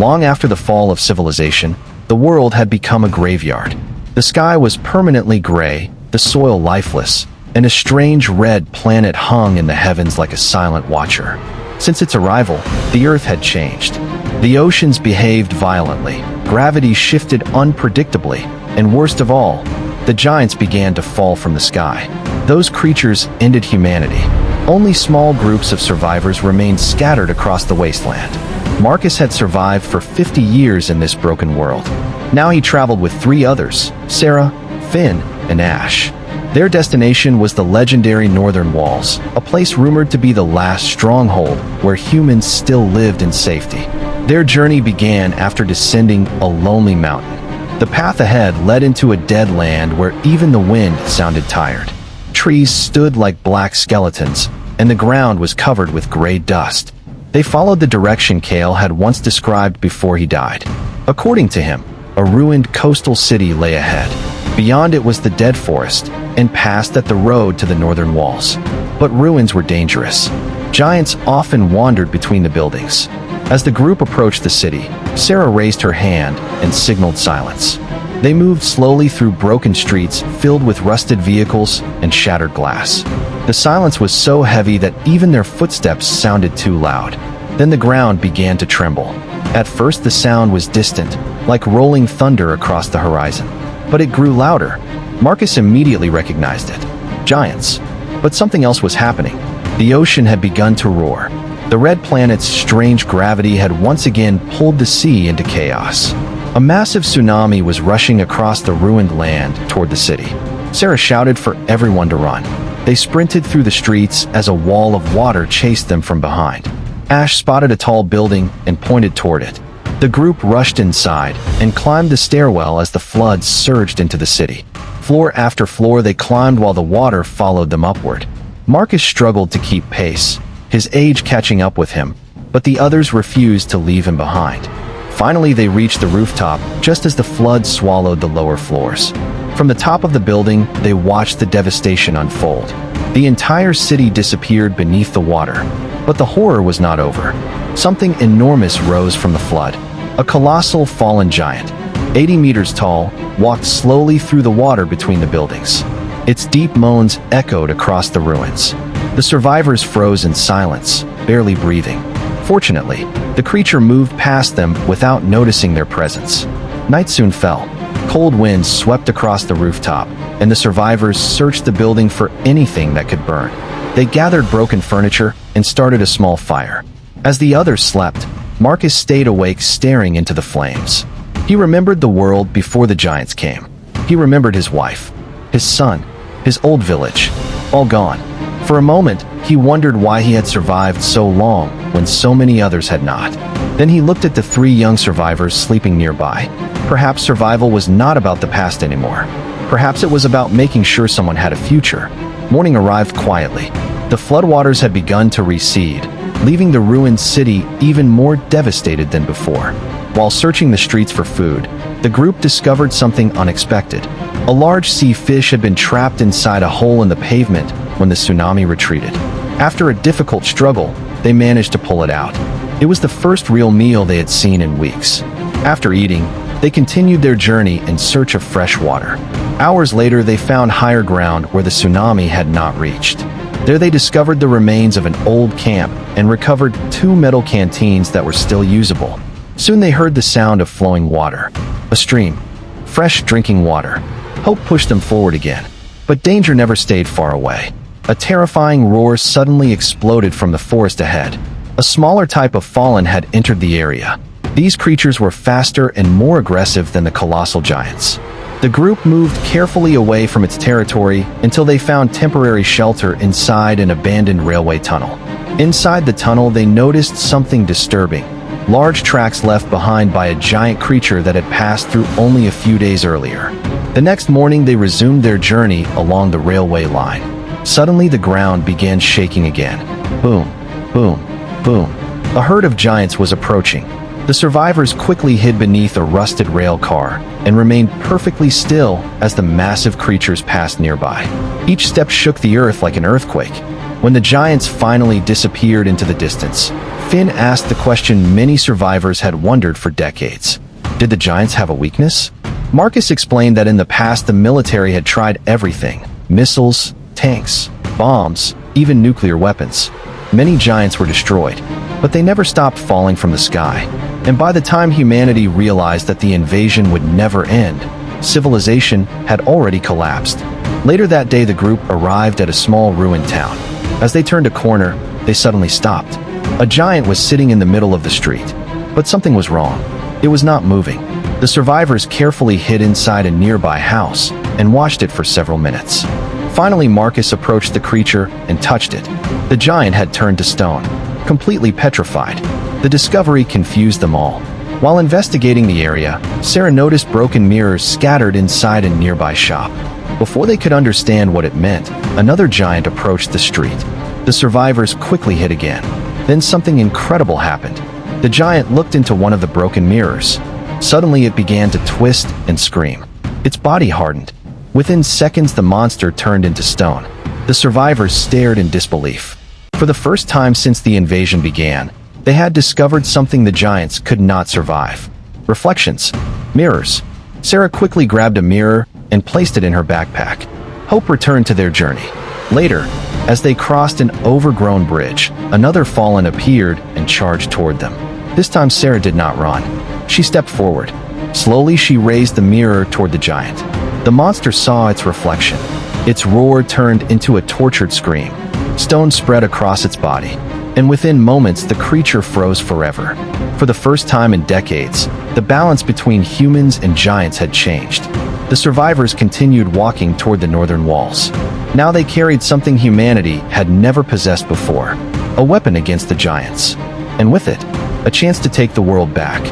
Long after the fall of civilization, the world had become a graveyard. The sky was permanently gray, the soil lifeless, and a strange red planet hung in the heavens like a silent watcher. Since its arrival, the Earth had changed. The oceans behaved violently, gravity shifted unpredictably, and worst of all, the giants began to fall from the sky. Those creatures ended humanity. Only small groups of survivors remained scattered across the wasteland. Marcus had survived for 50 years in this broken world. Now he traveled with 3 others, Sarah, Finn, and Ash. Their destination was the legendary Northern Walls, a place rumored to be the last stronghold where humans still lived in safety. Their journey began after descending a lonely mountain. The path ahead led into a dead land where even the wind sounded tired. Trees stood like black skeletons, and the ground was covered with gray dust. They followed the direction Kale had once described before he died. According to him, a ruined coastal city lay ahead. Beyond it was the dead forest, and past that the road to the Northern Walls. But ruins were dangerous. Giants often wandered between the buildings. As the group approached the city, Sarah raised her hand and signaled silence. They moved slowly through broken streets filled with rusted vehicles and shattered glass. The silence was so heavy that even their footsteps sounded too loud. Then the ground began to tremble. At first the sound was distant, like rolling thunder across the horizon. But it grew louder. Marcus immediately recognized it. Giants. But something else was happening. The ocean had begun to roar. The red planet's strange gravity had once again pulled the sea into chaos. A massive tsunami was rushing across the ruined land toward the city. Sarah shouted for everyone to run. They sprinted through the streets as a wall of water chased them from behind. Ash spotted a tall building and pointed toward it. The group rushed inside and climbed the stairwell as the floods surged into the city. Floor after floor they climbed while the water followed them upward. Marcus struggled to keep pace, his age catching up with him, but the others refused to leave him behind. Finally, they reached the rooftop just as the flood swallowed the lower floors. From the top of the building, they watched the devastation unfold. The entire city disappeared beneath the water. But the horror was not over. Something enormous rose from the flood. A colossal fallen giant, 80 meters tall, walked slowly through the water between the buildings. Its deep moans echoed across the ruins. The survivors froze in silence, barely breathing. Fortunately, the creature moved past them without noticing their presence. Night soon fell. Cold winds swept across the rooftop, and the survivors searched the building for anything that could burn. They gathered broken furniture and started a small fire. As the others slept, Marcus stayed awake staring into the flames. He remembered the world before the giants came. He remembered his wife, his son, his old village, all gone. For a moment, he wondered why he had survived so long when so many others had not. Then he looked at the 3 young survivors sleeping nearby. Perhaps survival was not about the past anymore. Perhaps it was about making sure someone had a future. Morning arrived quietly. The floodwaters had begun to recede, leaving the ruined city even more devastated than before. While searching the streets for food, the group discovered something unexpected. A large sea fish had been trapped inside a hole in the pavement when the tsunami retreated. After a difficult struggle, they managed to pull it out. It was the first real meal they had seen in weeks. After eating, they continued their journey in search of fresh water. Hours later, they found higher ground where the tsunami had not reached. There they discovered the remains of an old camp and recovered 2 metal canteens that were still usable. Soon they heard the sound of flowing water. A stream. Fresh drinking water. Hope pushed them forward again. But danger never stayed far away. A terrifying roar suddenly exploded from the forest ahead. A smaller type of fallen had entered the area. These creatures were faster and more aggressive than the colossal giants. The group moved carefully away from its territory until they found temporary shelter inside an abandoned railway tunnel. Inside the tunnel, they noticed something disturbing. Large tracks left behind by a giant creature that had passed through only a few days earlier. The next morning, they resumed their journey along the railway line. Suddenly, the ground began shaking again. Boom, boom, boom. A herd of giants was approaching. The survivors quickly hid beneath a rusted rail car and remained perfectly still as the massive creatures passed nearby. Each step shook the earth like an earthquake. When the giants finally disappeared into the distance, Finn asked the question many survivors had wondered for decades. Did the giants have a weakness? Marcus explained that in the past the military had tried everything: missiles, tanks, bombs, even nuclear weapons. Many giants were destroyed, but they never stopped falling from the sky. And by the time humanity realized that the invasion would never end, civilization had already collapsed. Later that day, the group arrived at a small ruined town. As they turned a corner, they suddenly stopped. A giant was sitting in the middle of the street, but something was wrong. It was not moving. The survivors carefully hid inside a nearby house and watched it for several minutes. Finally, Marcus approached the creature and touched it. The giant had turned to stone, completely petrified. The discovery confused them all. While investigating the area, Sarah noticed broken mirrors scattered inside a nearby shop. Before they could understand what it meant, another giant approached the street. The survivors quickly hid again. Then something incredible happened. The giant looked into one of the broken mirrors. Suddenly it began to twist and scream. Its body hardened. Within seconds, the monster turned into stone. The survivors stared in disbelief. For the first time since the invasion began, they had discovered something the giants could not survive. Reflections. Mirrors. Sarah quickly grabbed a mirror and placed it in her backpack. Hope returned to their journey. Later, as they crossed an overgrown bridge, another fallen appeared and charged toward them. This time Sarah did not run. She stepped forward. Slowly she raised the mirror toward the giant. The monster saw its reflection. Its roar turned into a tortured scream. Stone spread across its body, and within moments the creature froze forever. For the first time in decades, the balance between humans and giants had changed. The survivors continued walking toward the northern walls. Now they carried something humanity had never possessed before: a weapon against the giants. And with it, a chance to take the world back.